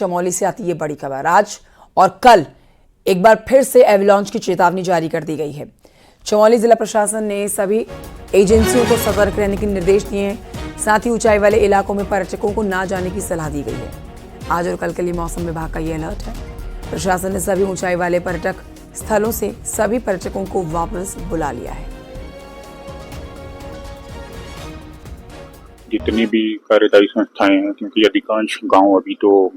चमोली से आती है बड़ी खबर। आज और कल एक बार फिर से एवलांच की चेतावनी जारी कर दी गई है। चमोली जिला प्रशासन ने सभी एजेंसियों को सतर्क रहने के निर्देश दिए हैं। साथ ही ऊंचाई वाले इलाकों में पर्यटकों को ना जाने की सलाह दी गई है। आज और कल के लिए मौसम विभाग का ये अलर्ट है। प्रशासन ने सभी ऊंचाई वाले पर्यटक स्थलों से सभी पर्यटकों को वापस बुला लिया है। जितनी भी कार्यदायी संस्थाएं हैं, क्योंकि अधिकांश गांव अभी तो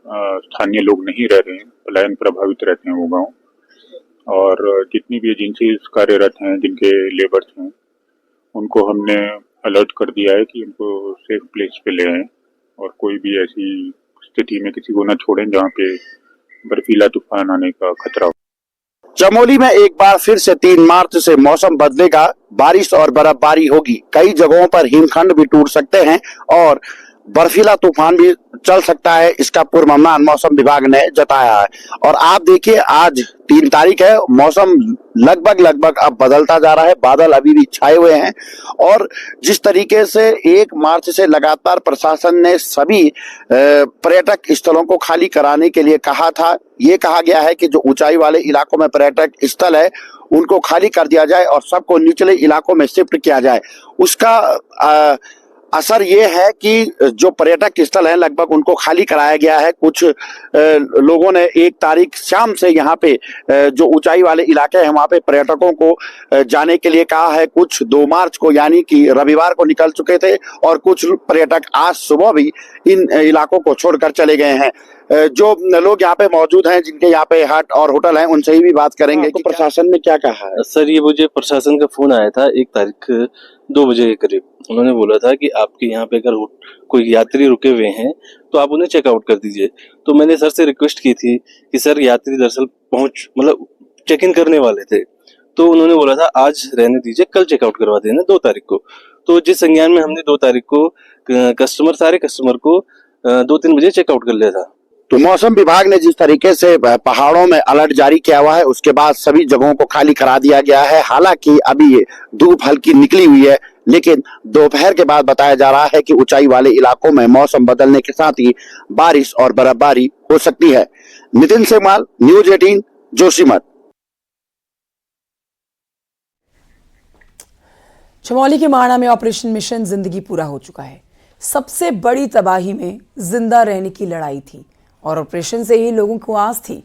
स्थानीय लोग नहीं रह रहे हैं, पलायन प्रभावित रहते हैं वो गांव, और जितनी भी एजेंसीज कार्यरत हैं, जिनके लेबर्स हैं, उनको हमने अलर्ट कर दिया है कि उनको सेफ प्लेस पे ले आएं और कोई भी ऐसी स्थिति में किसी को न छोड़ें जहाँ पे बर्फीला तूफान आने का खतरा हो। चमोली में एक बार फिर से 3 मार्च से मौसम बदलेगा, बारिश और बर्फबारी होगी। कई जगहों पर हिमखंड भी टूट सकते हैं और बर्फीला तूफान भी चल सकता है, इसका पूर्वानुमान मौसम विभाग ने जताया है। और आप देखिए, आज 3 तारीख है, मौसम लगभग अब बदलता जा रहा है। बादल अभी भी छाए हुए हैं और जिस तरीके से 1 मार्च से लगातार प्रशासन ने सभी पर्यटक स्थलों को खाली कराने के लिए कहा था, ये कहा गया है कि जो ऊंचाई वाले इलाकों में पर्यटक स्थल है उनको खाली कर दिया जाए और सबको निचले इलाकों में शिफ्ट किया जाए। उसका असर ये है कि जो पर्यटक स्थल है लगभग उनको खाली कराया गया है। कुछ लोगों ने 1 तारीख शाम से यहाँ पे जो ऊंचाई वाले इलाके हैं वहाँ पे पर्यटकों को जाने के लिए कहा है। कुछ 2 मार्च को यानी कि रविवार को निकल चुके थे और कुछ पर्यटक आज सुबह भी इन इलाकों को छोड़कर चले गए हैं। जो लोग यहाँ पे मौजूद हैं, जिनके यहाँ पे हट और होटल हैं, उनसे ही भी बात करेंगे कि प्रशासन ने क्या कहा है। सर, ये मुझे प्रशासन का फोन आया था 1 तारीख 2 बजे के करीब। उन्होंने बोला था कि आपके यहाँ पे अगर कोई यात्री रुके हुए हैं तो आप उन्हें चेकआउट कर दीजिए। तो मैंने सर से रिक्वेस्ट की थी कि सर, यात्री दरअसल चेक इन करने वाले थे, तो उन्होंने बोला था आज रहने दीजिए, कल चेकआउट करवा देना 2 तारीख को। तो जिस संज्ञान में हमने 2 तारीख को सारे कस्टमर को 2-3 बजे चेकआउट कर लिया था। तो मौसम विभाग ने जिस तरीके से पहाड़ों में अलर्ट जारी किया हुआ है, उसके बाद सभी जगहों को खाली करा दिया गया है। हालांकि अभी धूप हल्की निकली हुई है, लेकिन दोपहर के बाद बताया जा रहा है कि ऊंचाई वाले इलाकों में मौसम बदलने के साथ ही बारिश और बर्फबारी हो सकती है। नितिन सेमाल, न्यूज़ 18, जोशीमठ। चमोली के माणा में ऑपरेशन मिशन जिंदगी पूरा हो चुका है। सबसे बड़ी तबाही में जिंदा रहने की लड़ाई थी और ऑपरेशन से ही लोगों को आस थी।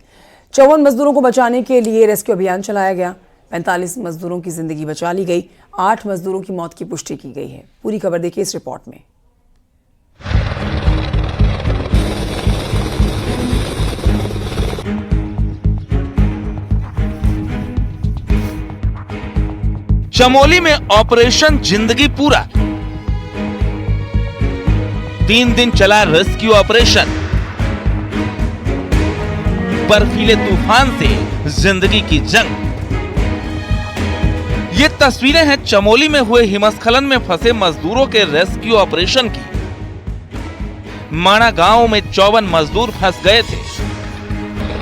54 मजदूरों को बचाने के लिए रेस्क्यू अभियान चलाया गया। 45 मजदूरों की जिंदगी बचा ली गई। 8 मजदूरों की मौत की पुष्टि की गई है। पूरी खबर देखिए इस रिपोर्ट में। चमोली में ऑपरेशन जिंदगी पूरा। 3 दिन चला रेस्क्यू ऑपरेशन। बर्फीले तूफान से जिंदगी की जंग। ये तस्वीरें हैं चमोली में हुए हिमस्खलन में फंसे मजदूरों के रेस्क्यू ऑपरेशन की। माणा गांव में 54 मजदूर फंस गए थे।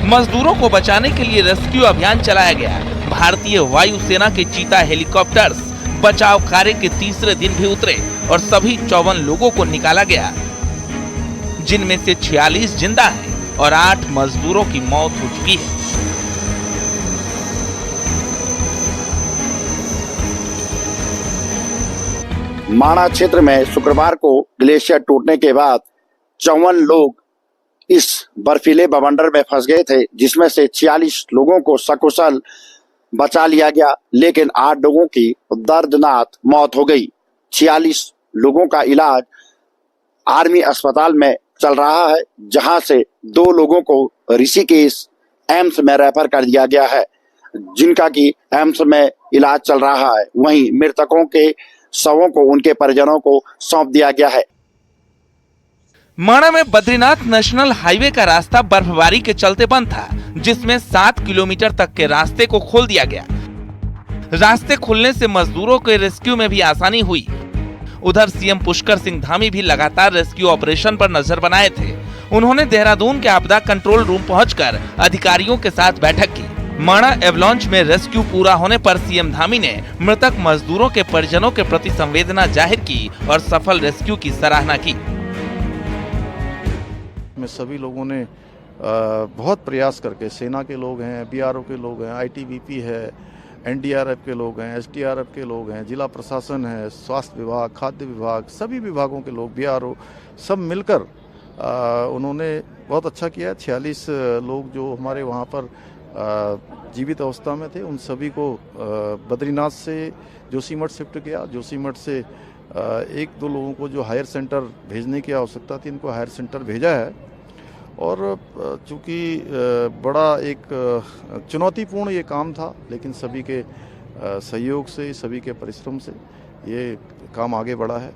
मजदूरों को बचाने के लिए रेस्क्यू अभियान चलाया गया। भारतीय वायुसेना के चीता हेलीकॉप्टर्स बचाव कार्य के तीसरे दिन भी उतरे और सभी 54 लोगों को निकाला गया, जिनमें से 46 जिंदा हैं और 8 मजदूरों की मौत हो चुकी है। माणा क्षेत्र में शुक्रवार को ग्लेशियर टूटने के बाद 54 लोग इस बर्फीले बवंडर में फंस गए थे, जिसमें से 46 लोगों को सकुशल बचा लिया गया, लेकिन 8 लोगों की दर्दनाक मौत हो गई। 46 लोगों का इलाज आर्मी अस्पताल में चल रहा है, जहां से 2 लोगों को ऋषिकेश एम्स में रेफर कर दिया गया है, जिनका कि एम्स में इलाज चल रहा है। वहीं मृतकों के शवों को उनके परिजनों को सौंप दिया गया है। माणा में बद्रीनाथ नेशनल हाईवे का रास्ता बर्फबारी के चलते बंद था, जिसमें 7 किलोमीटर तक के रास्ते को खोल दिया गया। रास्ते खुलने से मजदूरों के रेस्क्यू में भी आसानी हुई। उधर सीएम पुष्कर सिंह धामी भी लगातार रेस्क्यू ऑपरेशन पर नजर बनाए थे। उन्होंने देहरादून के आपदा कंट्रोल रूम पहुंचकर अधिकारियों के साथ बैठक की। माणा एवलांच में रेस्क्यू पूरा होने पर सीएम धामी ने मृतक मजदूरों के परिजनों के प्रति संवेदना जाहिर की और सफल रेस्क्यू की सराहना की। इसमें सभी लोगों ने बहुत प्रयास करके, सेना के लोग हैं, बीआरओ के लोग हैं, आईटीबीपी है, एनडीआरएफ के लोग हैं, एसडीआरएफ के लोग हैं, जिला प्रशासन है, स्वास्थ्य विभाग, खाद्य विभाग, सभी विभागों के लोग, बीआरओ, सब मिलकर उन्होंने बहुत अच्छा किया। 46 लोग जो हमारे वहाँ पर जीवित अवस्था में थे, उन सभी को बद्रीनाथ से जोशीमठ शिफ्ट किया। जोशीमठ से एक दो लोगों को जो हायर सेंटर भेजने की आवश्यकता थी, इनको हायर सेंटर भेजा है। और चूँकि बड़ा एक चुनौतीपूर्ण ये काम था, लेकिन सभी के सहयोग से, सभी के परिश्रम से ये काम आगे बढ़ा है।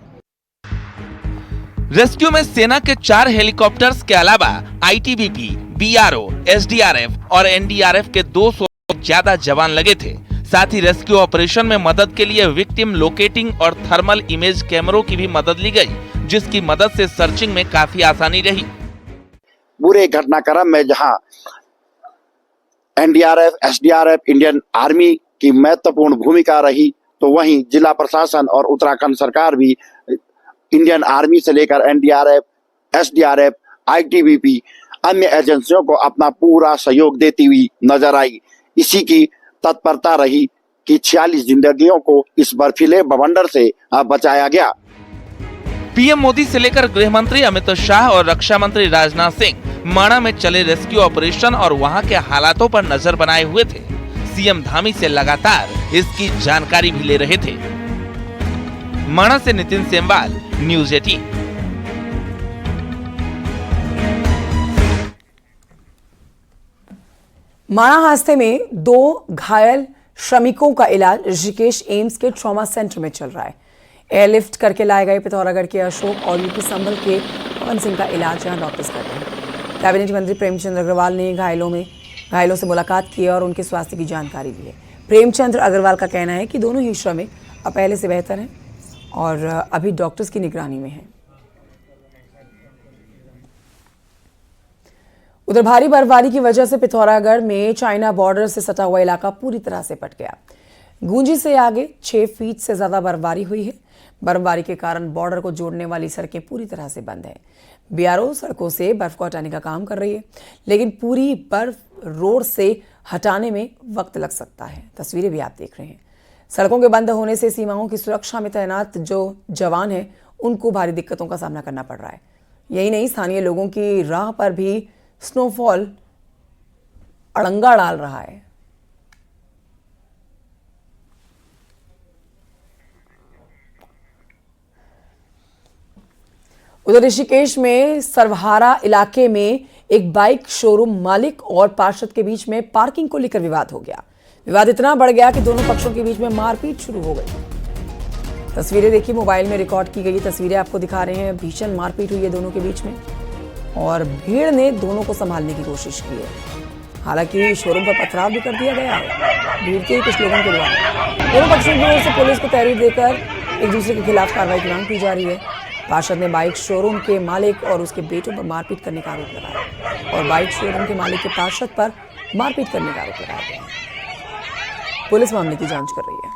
रेस्क्यू में सेना के 4 हेलीकॉप्टर्स के अलावा आईटीबीपी, बीआरओ, एसडीआरएफ और एनडीआरएफ के 200 से ज्यादा जवान लगे थे। साथ ही रेस्क्यू ऑपरेशन में मदद के लिए विक्टिम लोकेटिंग और थर्मल इमेज कैमरों की भी मदद ली गई, जिसकी मदद से सर्चिंग में काफी आसानी रही। पूरे घटनाक्रम में जहां एनडीआरएफ, एसडीआरएफ, इंडियन आर्मी की महत्वपूर्ण भूमिका रही, तो वहीं जिला प्रशासन और उत्तराखंड सरकार भी इंडियन आर्मी से लेकर एनडीआरएफ, एसडीआरएफ, आईटीबीपी, अन्य एजेंसियों को अपना पूरा सहयोग देती हुई नजर आई। इसी की तत्परता रही कि 46 जिंदगियों को इस बर्फीले बवंडर से बचाया गया। पीएम मोदी से लेकर गृह मंत्री अमित शाह और रक्षा मंत्री राजनाथ सिंह माणा में चले रेस्क्यू ऑपरेशन और वहां के हालातों पर नजर बनाए हुए थे। सीएम धामी से लगातार इसकी जानकारी भी ले रहे थे। माणा से नितिन सेमवाल, न्यूज़ 18। माणा हादसे में 2 घायल श्रमिकों का इलाज ऋषिकेश एम्स के ट्रॉमा सेंटर में चल रहा है। एयरलिफ्ट करके लाए गए पिथौरागढ़ के अशोक और यूपी संभल के पवन सिंह का इलाज यहां डॉक्टर्स कर रहे हैं। कैबिनेट मंत्री प्रेमचंद अग्रवाल ने घायलों से मुलाकात की और उनके स्वास्थ्य की जानकारी ली है। प्रेमचंद अग्रवाल का कहना है कि दोनों ही श्रमिक अब पहले से बेहतर हैं और अभी डॉक्टर्स की निगरानी में हैं। उधर भारी बर्फबारी की वजह से पिथौरागढ़ में चाइना बॉर्डर से सटा हुआ इलाका पूरी तरह से पट गया। गूंजी से आगे 6 फीट से ज्यादा बर्फबारी हुई है। बर्फबारी के कारण बॉर्डर को जोड़ने वाली सड़कें पूरी तरह से बंद है। बीआरओ सड़कों से बर्फ को हटाने का काम कर रही है, लेकिन पूरी बर्फ रोड से हटाने में वक्त लग सकता है। तस्वीरें भी आप देख रहे हैं। सड़कों के बंद होने से सीमाओं की सुरक्षा में तैनात जो जवान हैं, उनको भारी दिक्कतों का सामना करना पड़ रहा है। यही नहीं, स्थानीय लोगों की राह पर भी स्नोफॉल अड़ंगा डाल रहा है। उधर ऋषिकेश में सरवहारा इलाके में एक बाइक शोरूम मालिक और पार्षद के बीच में पार्किंग को लेकर विवाद हो गया। विवाद इतना बढ़ गया कि दोनों पक्षों के बीच में मारपीट शुरू हो गई। तस्वीरें देखिए, मोबाइल में रिकॉर्ड की गई तस्वीरें आपको दिखा रहे हैं। भीषण मारपीट हुई है दोनों के बीच में और भीड़ ने दोनों को संभालने की कोशिश की है। हालांकि शोरूम पर पथराव भी कर दिया गया है भीड़ के कुछ लोगों के द्वारा। दोनों पक्षों की ओर से पुलिस को तहरीर देकर एक दूसरे के खिलाफ कार्रवाई की मांग की जा रही है। पार्षद ने बाइक शोरूम के मालिक और उसके बेटों पर मारपीट करने का आरोप लगाया और बाइक शोरूम के मालिक के पार्षद पर मारपीट करने का आरोप लगाया गया। पुलिस मामले की जांच कर रही है।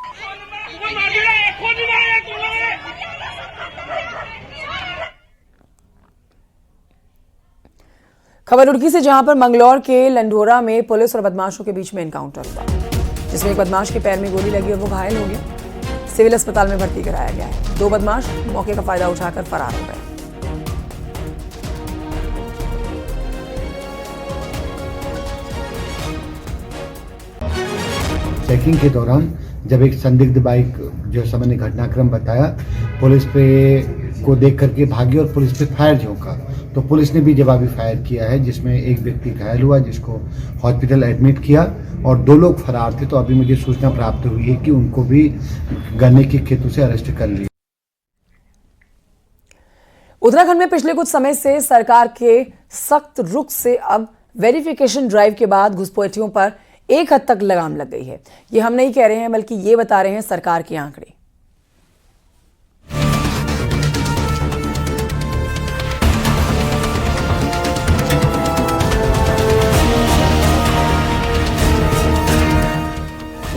खबर रुड़की से, जहां पर मंगलौर के लंडोरा में पुलिस और बदमाशों के बीच में एनकाउंटर हुआ, जिसमें एक बदमाश के पैर में गोली लगी और वो घायल हो गया। सिविल अस्पताल में भर्ती कराया गया है। 2 बदमाश मौके का फायदा उठाकर फरार हो गए। चेकिंग के दौरान जब एक संदिग्ध बाइक, जो समय ने घटनाक्रम बताया, पुलिस पे को देख करके भागी और पुलिस पे फायर झोंका, तो पुलिस ने भी जवाबी फायर किया है, जिसमें एक व्यक्ति घायल हुआ, जिसको हॉस्पिटल एडमिट किया और 2 लोग फरार थे। तो अभी मुझे सूचना प्राप्त हुई है कि उनको भी गन्ने के खेतों से अरेस्ट कर लिया। उत्तराखंड में पिछले कुछ समय से सरकार के सख्त रुख से अब वेरिफिकेशन ड्राइव के बाद घुसपैठियों पर एक हद तक लगाम लग गई है। ये हम नहीं कह रहे हैं, बल्कि ये बता रहे हैं सरकार के आंकड़े।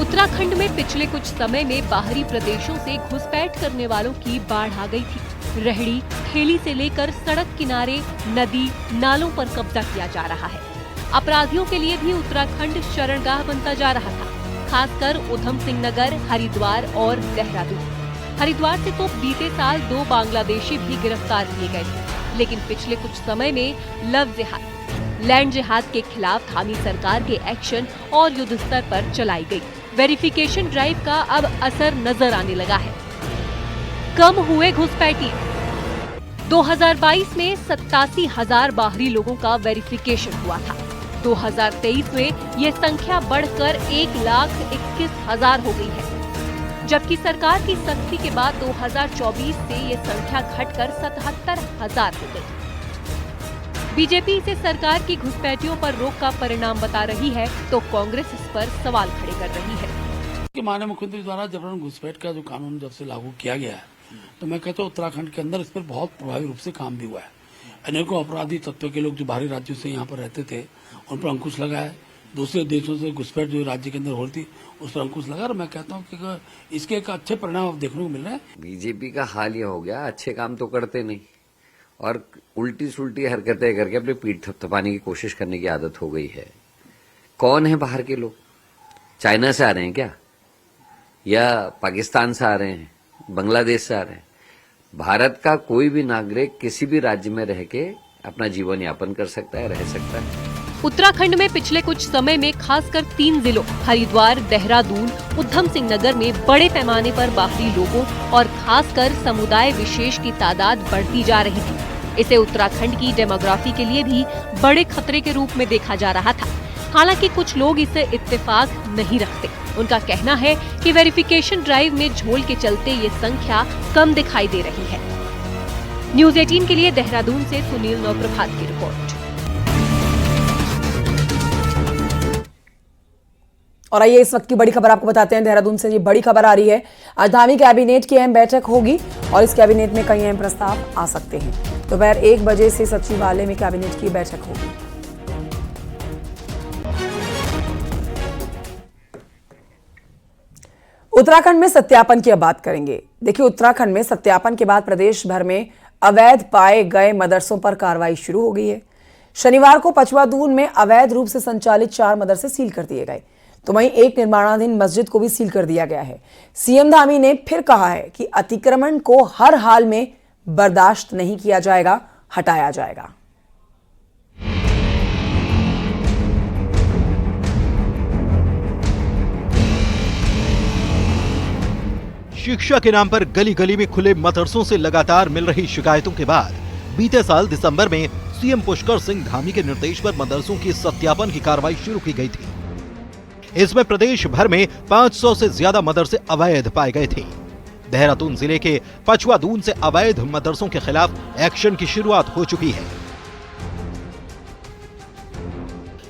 उत्तराखंड में पिछले कुछ समय में बाहरी प्रदेशों से घुसपैठ करने वालों की बाढ़ आ गई थी। रेहड़ी ठेली से लेकर सड़क किनारे, नदी, नालों पर कब्जा किया जा रहा है। अपराधियों के लिए भी उत्तराखंड शरणगाह बनता जा रहा था, खासकर उधम सिंह नगर, हरिद्वार और देहरादून। हरिद्वार से तो बीते साल 2 बांग्लादेशी भी गिरफ्तार किए गए थे, लेकिन पिछले कुछ समय में लव जिहाद, लैंड जिहाद के खिलाफ थामी सरकार के एक्शन और युद्ध स्तर पर चलाई गई वेरिफिकेशन ड्राइव का अब असर नजर आने लगा है। कम हुए घुसपैठी। 2022 में 87,000 बाहरी लोगों का वेरिफिकेशन हुआ था। 2023 में ये संख्या बढ़कर 1,21,000 हो गई है, जबकि सरकार की सख्ती के बाद 2024 से ये संख्या घटकर 77,000 हो गई। बीजेपी इसे सरकार की घुसपैठियों पर रोक का परिणाम बता रही है, तो कांग्रेस इस पर सवाल खड़े कर रही है। माननीय मुख्यमंत्री द्वारा जबरन घुसपैठ का जो कानून जब से लागू किया गया है, तो मैं कहता हूँ उत्तराखंड के अंदर इस पर बहुत प्रभावी रूप से काम भी हुआ है। अनेकों अपराधी तत्व के लोग जो बाहरी राज्यों से यहाँ पर रहते थे, उन पर अंकुश लगा है। दूसरे देशों से घुसपैठ जो राज्य के अंदर हो रही थी, उस पर अंकुश लगा। और मैं कहता हूँ कि इसके एक अच्छे परिणाम अब देखने को मिल रहे हैं। बीजेपी का हाल ये हो गया, अच्छे काम तो करते नहीं और उल्टी सुल्टी हरकतें करके अपनी पीठ थपथपाने की कोशिश करने की आदत हो गई है। कौन है बाहर के लोग? चाइना से आ रहे हैं क्या, या पाकिस्तान से आ रहे हैं, बांग्लादेश से आ रहे हैं? भारत का कोई भी नागरिक किसी भी राज्य में रह के अपना जीवन यापन कर सकता है, रह सकता है। उत्तराखंड में पिछले कुछ समय में खासकर 3 जिलों हरिद्वार, देहरादून, उधम सिंह नगर में बड़े पैमाने पर बाहरी लोगों और खासकर समुदाय विशेष की तादाद बढ़ती जा रही थी। इसे उत्तराखंड की डेमोग्राफी के लिए भी बड़े खतरे के रूप में देखा जा रहा था। हालांकि कुछ लोग इसे इत्तेफाक नहीं रखते। उनका कहना है कि वेरिफिकेशन ड्राइव में झोल के चलते ये संख्या कम दिखाई दे रही है। न्यूज़ 18 के लिए देहरादून से सुनील नवप्रभात की रिपोर्ट। और आइए इस वक्त की बड़ी खबर आपको बताते हैं। देहरादून से ये बड़ी खबर आ रही है। आज धामी कैबिनेट की अहम बैठक होगी और इस कैबिनेट में कई अहम प्रस्ताव आ सकते हैं। दोपहर 1 बजे से सचिवालय में कैबिनेट की बैठक होगी। उत्तराखंड में सत्यापन की अब बात करेंगे। देखिए, उत्तराखंड में सत्यापन के बाद प्रदेश भर में अवैध पाए गए मदरसों पर कार्रवाई शुरू हो गई है। शनिवार को पचवादून में अवैध रूप से संचालित 4 मदरसे सील कर दिए गए, तो वहीं एक निर्माणाधीन मस्जिद को भी सील कर दिया गया है। सीएम धामी ने फिर कहा है कि अतिक्रमण को हर हाल में बर्दाश्त नहीं किया जाएगा, हटाया जाएगा। शिक्षा के नाम पर गली गली में खुले मदरसों से लगातार मिल रही शिकायतों के बाद बीते साल दिसंबर में सीएम पुष्कर सिंह धामी के निर्देश पर मदरसों की सत्यापन की कार्रवाई शुरू की गई थी। इसमें प्रदेश भर में 500 से ज्यादा मदरसे अवैध पाए गए थे। देहरादून जिले के पचवादून से अवैध मदरसों के खिलाफ एक्शन की शुरुआत हो चुकी है।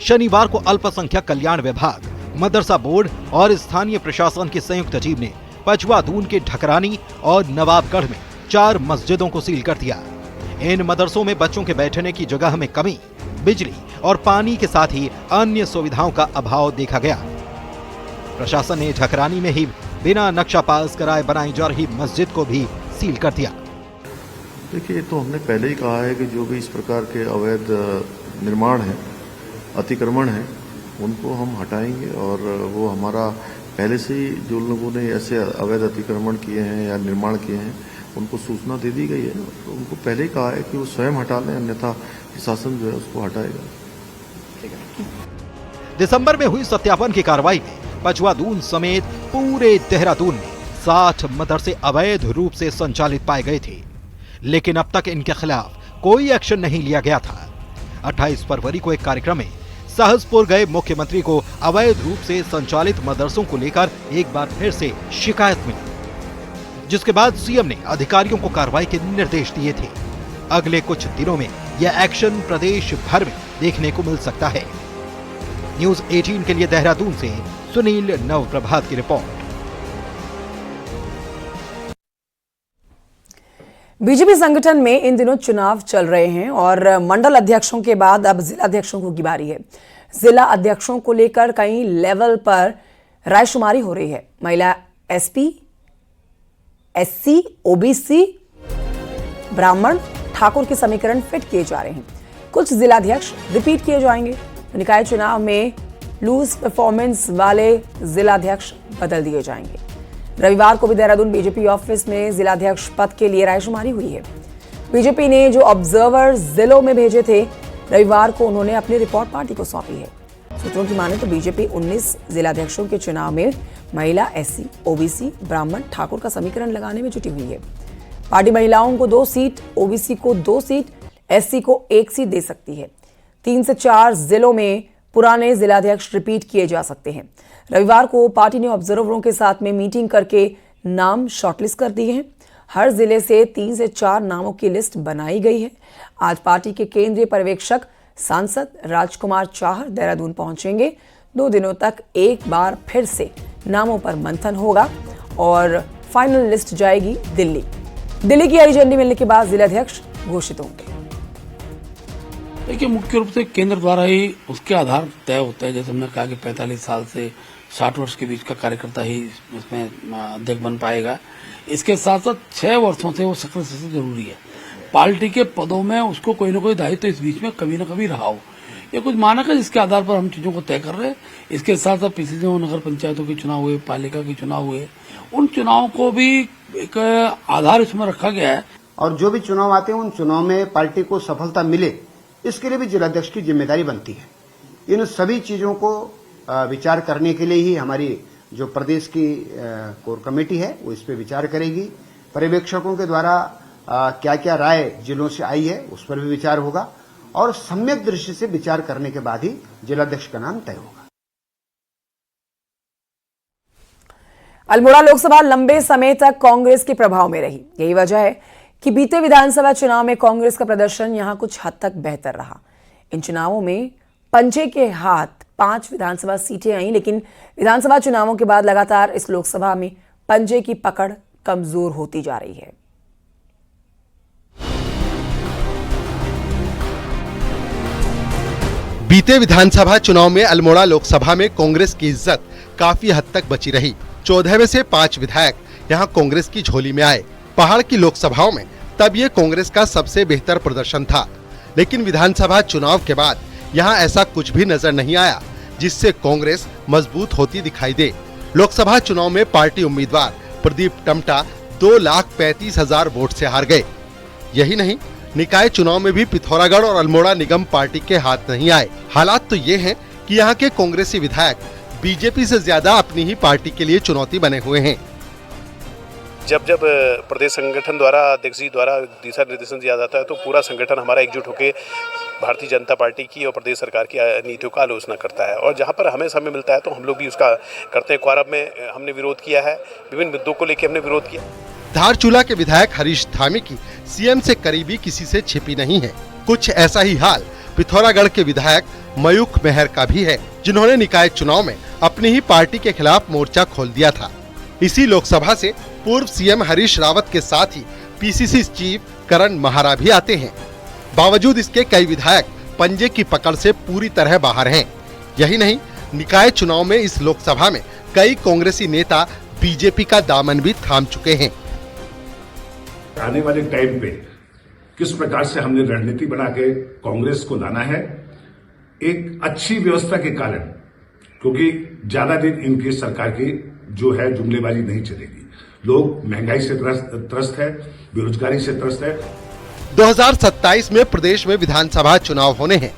शनिवार को अल्पसंख्यक कल्याण विभाग, मदरसा बोर्ड और स्थानीय प्रशासन की संयुक्त टीम ने पचवादून के ढकरानी और नवाबगढ़ में 4 मस्जिदों को सील कर दिया। इन मदरसों में बच्चों के बैठने की जगह में कमी, बिजली और पानी के साथ ही अन्य सुविधाओं का अभाव देखा गया। प्रशासन ने ढकरानी में ही बिना नक्शा पास कराए बनाई जा रही मस्जिद को भी सील कर दिया। देखिए, तो हमने पहले ही कहा है कि जो भी इस प्रकार के अवैध निर्माण है, अतिक्रमण है, उनको हम हटाएंगे। और वो हमारा पहले से ही जो लोगों ने ऐसे अवैध अतिक्रमण किए हैं या निर्माण किए हैं, उनको सूचना दे दी गई है। तो उनको पहले ही कहा है कि वो स्वयं हटा लें, अन्यथा प्रशासन जो है उसको हटाएगा। दिसंबर में हुई सत्यापन की कार्रवाई में पचवादून समेत पूरे देहरादून में 60 मदरसे अवैध रूप से संचालित पाए गए थे, लेकिन अब तक इनके खिलाफ कोई एक्शन नहीं लिया गया था। 28 फरवरी को एक कार्यक्रम में सहसपुर गए मुख्यमंत्री को अवैध रूप से संचालित मदरसों को लेकर एक बार फिर से शिकायत मिली, जिसके बाद सीएम ने अधिकारियों को कार्रवाई के निर्देश दिए थे। अगले कुछ दिनों में यह एक्शन प्रदेश भर में देखने को मिल सकता है। न्यूज़ 18 के लिए देहरादून से सुनील नवप्रभात की रिपोर्ट। बीजेपी संगठन में इन दिनों चुनाव चल रहे हैं और मंडल अध्यक्षों के बाद अब जिला अध्यक्षों की बारी है। जिला अध्यक्षों को लेकर कई लेवल पर रायशुमारी हो रही है। महिला एसपी, एससी, ओबीसी ब्राह्मण ठाकुर के समीकरण फिट किए जा रहे हैं। कुछ जिलाध्यक्ष रिपीट किए जाएंगे। निकाय चुनाव में लूज परफॉर्मेंस वाले जिलाध्यक्ष बदल दिए जाएंगे। रविवार को भी देहरादून बीजेपी ऑफिस में जिलाध्यक्ष पद के लिए रायशुमारी हुई है। बीजेपी ने जो ऑब्जर्वर जिलों में भेजे थे, रविवार को उन्होंने अपनी रिपोर्ट पार्टी को सौंपी है। सूत्रों की माने तो बीजेपी 19 जिलाध्यक्षों के चुनाव में महिला, एससी, ओबीसी, ब्राह्मण, ठाकुर का समीकरण लगाने में जुटी हुई है। पार्टी महिलाओं को 2 सीट, ओबीसी को 2 सीट, एससी को 1 सीट दे सकती है। 3 से 4 जिलों में पुराने जिलाध्यक्ष रिपीट किए जा सकते हैं। रविवार को पार्टी ने ऑब्जर्वरों के साथ में मीटिंग करके नाम शॉर्टलिस्ट कर दिए हैं। हर जिले से 3 से 4 नामों की लिस्ट बनाई गई है। आज पार्टी के केंद्रीय पर्यवेक्षक सांसद राजकुमार चाहर देहरादून पहुंचेंगे। 2 दिनों तक एक बार फिर से नामों पर मंथन होगा और फाइनल लिस्ट जाएगी दिल्ली। दिल्ली की हरी झंडी मिलने के बाद जिलाध्यक्ष घोषित होंगे। देखिए, मुख्य रूप से केंद्र द्वारा ही उसके आधार तय होता है। जैसे हमने कहा कि 45 साल से 60 वर्ष के बीच का कार्यकर्ता ही इसमें अध्यक्ष बन पाएगा। इसके साथ साथ 6 वर्षों से वो सक्रिय सदस्य जरूरी है। पार्टी के पदों में उसको कोई ना कोई दायित्व इस बीच में कभी ना कभी रहा हो। ये कुछ मानक है जिसके आधार पर हम चीजों को तय कर रहे हैं। इसके साथ साथ पिछले जो नगर पंचायतों के चुनाव हुए, पालिका के चुनाव हुए, उन चुनावों को भी एक आधार इसमें रखा गया है। और जो भी चुनाव आते हैं उन चुनाव में पार्टी को सफलता मिले, इसके लिए भी जिलाध्यक्ष की जिम्मेदारी बनती है। इन सभी चीजों को विचार करने के लिए ही हमारी जो प्रदेश की कोर कमेटी है वो इस पे विचार करेगी। पर्यवेक्षकों के द्वारा क्या क्या राय जिलों से आई है उस पर भी विचार होगा और सम्यक दृष्टि से विचार करने के बाद ही जिलाध्यक्ष का नाम तय होगा। अल्मोड़ा लोकसभा लंबे समय तक कांग्रेस के प्रभाव में रही। यही वजह है कि बीते विधानसभा चुनाव में कांग्रेस का प्रदर्शन यहां कुछ हद तक बेहतर रहा। इन चुनावों में पंजे के हाथ 5 विधानसभा सीटें आई, लेकिन विधानसभा चुनावों के बाद लगातार इस लोकसभा में पंजे की पकड़ कमजोर होती जा रही है। बीते विधानसभा चुनाव में अल्मोड़ा लोकसभा में कांग्रेस की इज्जत काफी हद तक बची रही। 14वें से 5 विधायक यहां कांग्रेस की झोली में आए। पहाड़ की लोकसभाओं में तब ये कांग्रेस का सबसे बेहतर प्रदर्शन था, लेकिन विधानसभा चुनाव के बाद यहां ऐसा कुछ भी नजर नहीं आया जिससे कांग्रेस मजबूत होती दिखाई दे। लोकसभा चुनाव में पार्टी उम्मीदवार प्रदीप टमटा 2,35,000 वोट से हार गए। यही नहीं, निकाय चुनाव में भी पिथौरागढ़ और अल्मोड़ा निगम पार्टी के हाथ नहीं आए। हालात तो ये हैं कि यहाँ के कांग्रेसी विधायक बीजेपी से ज्यादा अपनी ही पार्टी के लिए चुनौती बने हुए हैं। जब प्रदेश संगठन द्वारा अध्यक्ष जी द्वारा दिशा निर्देशन दिया जाता है तो पूरा संगठन हमारा एकजुट होकर भारतीय जनता पार्टी की और प्रदेश सरकार की नीतियों का आलोचना करता है और जहां पर हमें समय मिलता है तो हम लोग भी उसका करते हैं। क्वारब में हमने विरोध किया है, विभिन्न मुद्दों को लेकर हमने विरोध किया। धारचूला के विधायक हरीश धामी की सीएम से करीबी किसी से छिपी नहीं है। कुछ ऐसा ही हाल पिथौरागढ़ के विधायक मयूख मेहर का भी है, जिन्होंने निकाय चुनाव में अपनी ही पार्टी के खिलाफ मोर्चा खोल दिया था। इसी लोकसभा से पूर्व सीएम हरीश रावत के साथ ही पीसीसी चीफ करण महारा भी आते हैं। बावजूद इसके कई विधायक पंजे की पकड़ से पूरी तरह बाहर हैं। यही नहीं, निकाय चुनाव में इस लोकसभा में कई कांग्रेसी नेता बीजेपी का दामन भी थाम चुके हैं। आने वाले टाइम पे किस प्रकार से हमने रणनीति बना के कांग्रेस को लाना है, एक अच्छी व्यवस्था के कारण, क्योंकि ज्यादा दिन इनकी सरकार की जो है जुमलेबाजी नहीं चलेगी। लोग महंगाई से त्रस्त है, बेरोजगारी से त्रस्त है। 2027 में प्रदेश में विधानसभा चुनाव होने हैं।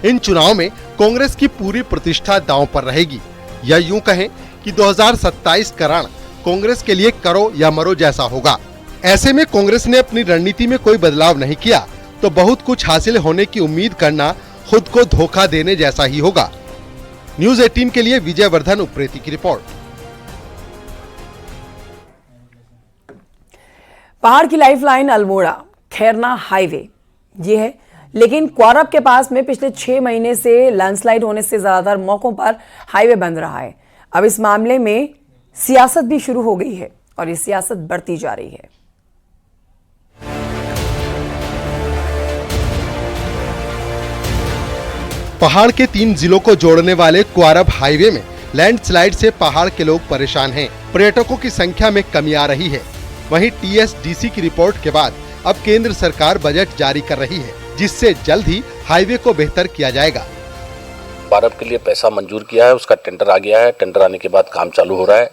इन चुनाव में कांग्रेस की पूरी प्रतिष्ठा दांव पर रहेगी, या यूं कहें कि 2027 का रण कांग्रेस के लिए करो या मरो जैसा होगा। ऐसे में कांग्रेस ने अपनी रणनीति में कोई बदलाव नहीं किया तो बहुत कुछ हासिल होने की उम्मीद करना खुद को धोखा देने जैसा ही होगा। न्यूज़ 18 के लिए विजय वर्धन उप्रेती की रिपोर्ट। पहाड़ की लाइफलाइन अल्मोड़ा खैरना हाईवे ये है, लेकिन क्वारब के पास में पिछले 6 महीने से लैंडस्लाइड होने से ज्यादातर मौकों पर हाईवे बंद रहा है। अब इस मामले में सियासत भी शुरू हो गई है और ये सियासत बढ़ती जा रही है। पहाड़ के 3 जिलों को जोड़ने वाले क्वारब हाईवे में लैंडस्लाइड से पहाड़ के लोग परेशान हैं। पर्यटकों की संख्या में कमी आ रही है। वहीं टीएसडीसी की रिपोर्ट के बाद अब केंद्र सरकार बजट जारी कर रही है, जिससे जल्द ही हाईवे को बेहतर किया जाएगा। बारब के लिए पैसा मंजूर किया है, उसका टेंडर आ गया है। टेंडर आने के बाद काम चालू हो रहा है।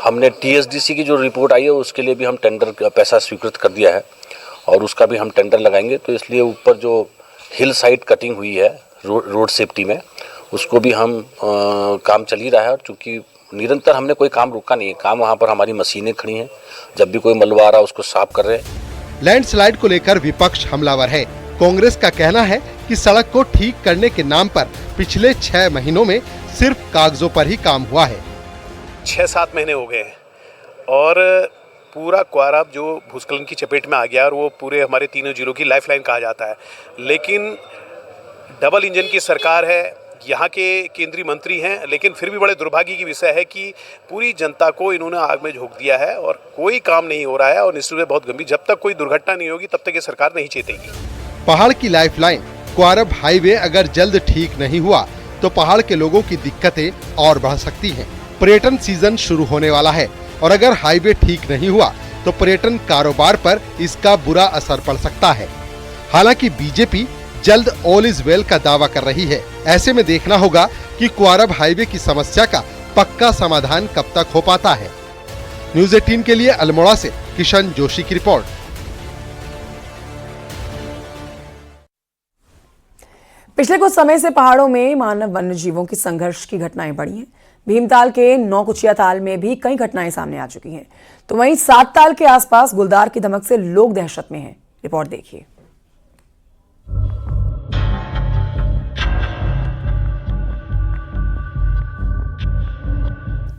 हमने TSDC की जो रिपोर्ट आई है उसके लिए भी हम टेंडर का पैसा स्वीकृत कर दिया है और उसका भी हम टेंडर लगाएंगे। तो इसलिए ऊपर जो हिल साइड कटिंग हुई है रोड सेफ्टी में, उसको भी हम काम चल ही रहा है। और चूँकि निरंतर हमने कोई काम रोका नहीं है, काम वहाँ पर हमारी मशीनें खड़ी हैं, जब भी कोई मलबा आ रहा है उसको साफ कर रहे हैं। लैंडस्लाइड को लेकर विपक्ष हमलावर है। कांग्रेस का कहना है कि सड़क को ठीक करने के नाम पर पिछले 6 महीनों में सिर्फ कागजों पर ही काम हुआ है। 6-7 महीने हो गए हैं और पूरा क्वारब जो भूस्खलन की चपेट में आ गया और वो पूरे हमारे तीनों जिलों की लाइफलाइन कहा जाता है। लेकिन डबल इंजन की सरकार है, यहाँ के केंद्रीय मंत्री हैं, लेकिन फिर भी बड़े दुर्भाग्य की विषय है कि पूरी जनता को इन्होंने आग में झोंक दिया है और कोई काम नहीं हो रहा है। और निश्चित रूप से बहुत गंभीर, जब तक कोई दुर्घटना नहीं होगी तब तक ये सरकार नहीं चेतेगी। पहाड़ की लाइफलाइन क्वारब हाईवे अगर जल्द ठीक नहीं हुआ तो पहाड़ के लोगों की दिक्कतें और बढ़ सकती हैं। पर्यटन सीजन शुरू होने वाला है और अगर हाईवे ठीक नहीं हुआ तो पर्यटन कारोबार पर इसका बुरा असर पड़ सकता है। हालांकि बीजेपी जल्द ऑल इज वेल का दावा कर रही है। ऐसे में देखना होगा कि क्वारब हाईवे की समस्या का पक्का समाधान कब तक हो पाता है। न्यूज़ 18 के लिए अल्मोड़ा से किशन जोशी की रिपोर्ट। पिछले कुछ समय से पहाड़ों में मानव वन्य जीवों की संघर्ष की घटनाएं बढ़ी हैं। भीमताल के नौकुचिया ताल में भी कई घटनाएं सामने आ चुकी हैं, तो वहीं सात ताल के आसपास गुलदार की धमक से लोग दहशत में हैं। रिपोर्ट देखिए।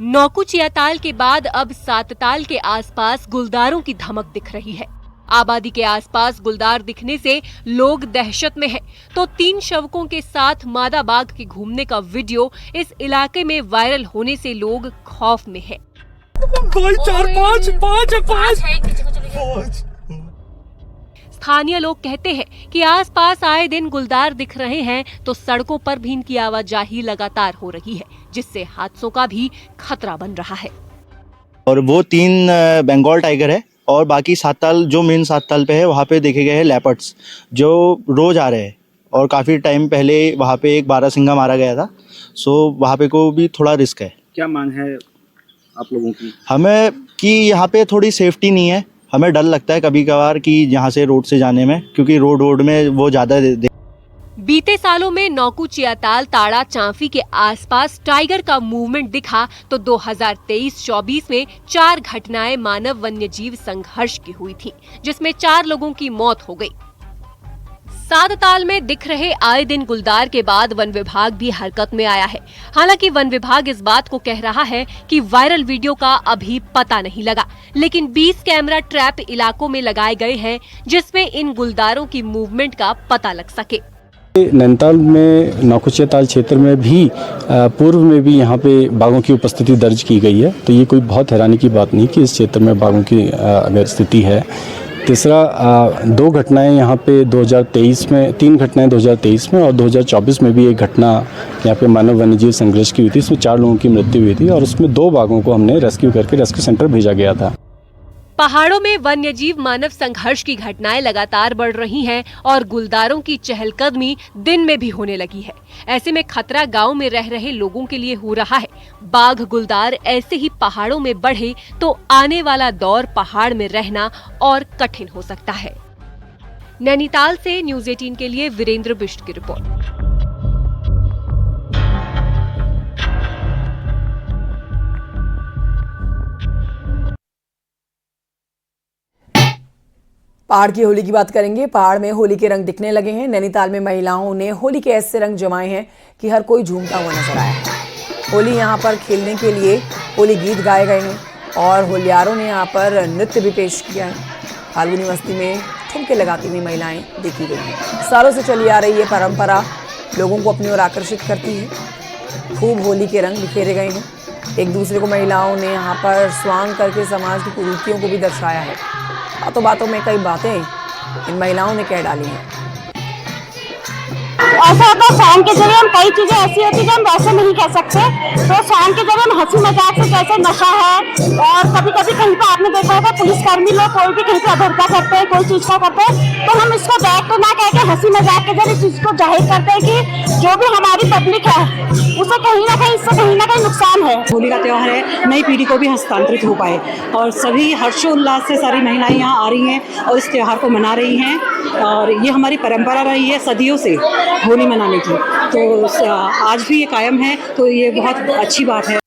नौकुचिया ताल के बाद अब सात ताल के आसपास गुलदारों की धमक दिख रही है। आबादी के आसपास गुलदार दिखने से लोग दहशत में हैं, तो 3 शवकों के साथ मादा बाघ के घूमने का वीडियो इस इलाके में वायरल होने से लोग खौफ में हैं। स्थानीय लोग कहते हैं कि आसपास आए दिन गुलदार दिख रहे हैं, तो सड़कों पर भी इनकी आवाजाही लगातार हो रही है, जिससे हादसों का भी खतरा बन रहा है। और वो 3 बंगाल टाइगर है और बाकी सात ताल जो मेन सात ताल पे है वहाँ पे देखे गए हैं लेपर्ड्स जो रोज आ रहे हैं। और काफ़ी टाइम पहले वहाँ पे एक बारहसिंगा मारा गया था, सो वहाँ पे को भी थोड़ा रिस्क है। क्या मांग है आप लोगों की? हमें कि यहाँ पे थोड़ी सेफ्टी नहीं है, हमें डर लगता है कभी कभार कि यहाँ से रोड से जाने में, क्योंकि रोड में वो ज़्यादा बीते सालों में नौकुचिया ताल, ताड़ा, चांफी के आसपास टाइगर का मूवमेंट दिखा, तो 2023-24 में 4 घटनाएं मानव वन्यजीव संघर्ष की हुई थी, जिसमें 4 लोगों की मौत हो गई। सात ताल में दिख रहे आए दिन गुलदार के बाद वन विभाग भी हरकत में आया है। हालांकि वन विभाग इस बात को कह रहा है कि वायरल वीडियो का अभी पता नहीं लगा, लेकिन 20 कैमरा ट्रैप इलाकों में लगाए गए हैं, जिसमें इन गुलदारों की मूवमेंट का पता लग सके। नैनीताल में नौकुचिया ताल क्षेत्र में भी पूर्व में भी यहाँ पे बाघों की उपस्थिति दर्ज की गई है, तो ये कोई बहुत हैरानी की बात नहीं कि इस क्षेत्र में बाघों की अगर स्थिति है। तीसरा 2 घटनाएं यहाँ पे 2023 में, 3 घटनाएं 2023 में और 2024 में भी एक घटना यहाँ पे मानव वन्यजीव संघर्ष की हुई थी। इसमें 4 लोगों की मृत्यु हुई थी और उसमें 2 बाघों को हमने रेस्क्यू करके रेस्क्यू सेंटर भेजा गया था। पहाड़ों में वन्यजीव मानव संघर्ष की घटनाएं लगातार बढ़ रही हैं और गुलदारों की चहलकदमी दिन में भी होने लगी है। ऐसे में खतरा गांव में रह रहे लोगों के लिए हो रहा है। बाघ गुलदार ऐसे ही पहाड़ों में बढ़े तो आने वाला दौर पहाड़ में रहना और कठिन हो सकता है। नैनीताल से न्यूज़ 18 के लिए वीरेंद्र बिष्ट की रिपोर्ट। पहाड़ की होली की बात करेंगे। पहाड़ में होली के रंग दिखने लगे हैं। नैनीताल में महिलाओं ने होली के ऐसे रंग जमाए हैं कि हर कोई झूमता हुआ नजर आया है। होली यहाँ पर खेलने के लिए होली गीत गाए गए हैं और होलियारों ने यहाँ पर नृत्य भी पेश किया है। फाल्गुनी मस्ती में ठुमके लगाती हुई महिलाएं देखी गई हैं। सालों से चली आ रही ये परंपरा लोगों को अपनी ओर आकर्षित करती है। खूब होली के रंग बिखेरे गए हैं। एक दूसरे को महिलाओं ने यहाँ पर स्वांग करके समाज की कुरीतियों को भी दर्शाया है। बातों बातों में कई बातें इन महिलाओं ने कह डाली हैं। ऐसा होता है सॉन्ग के जरिए हम कई चीजें ऐसी होती है जो हम वैसे नहीं कह सकते, तो सॉन्ग के जरिए हम हंसी मजाक से कैसे नशा है, और कभी कभी कहीं पे आपने देखा होगा पुलिसकर्मी लोग कोई भी कहीं पे अभद्रता करते हैं, कोई चीज का करते हैं, तो हम इसको बैक तो ना कह के हंसी मजाक के जरिए चीज को जाहिर करते हैं कि जो भी हमारी पब्लिक है उसे कहीं ना कहीं इससे कहीं ना कहीं नुकसान है। होली का त्योहार है, नई पीढ़ी को भी हस्तांतरित हो पाए, और सभी हर्षोल्लास से सारी महिलाएं यहाँ आ रही हैं और इस त्योहार को मना रही हैं, और ये हमारी परंपरा रही है सदियों से होली मनाने की, तो आज भी ये कायम है, तो ये बहुत अच्छी बात है।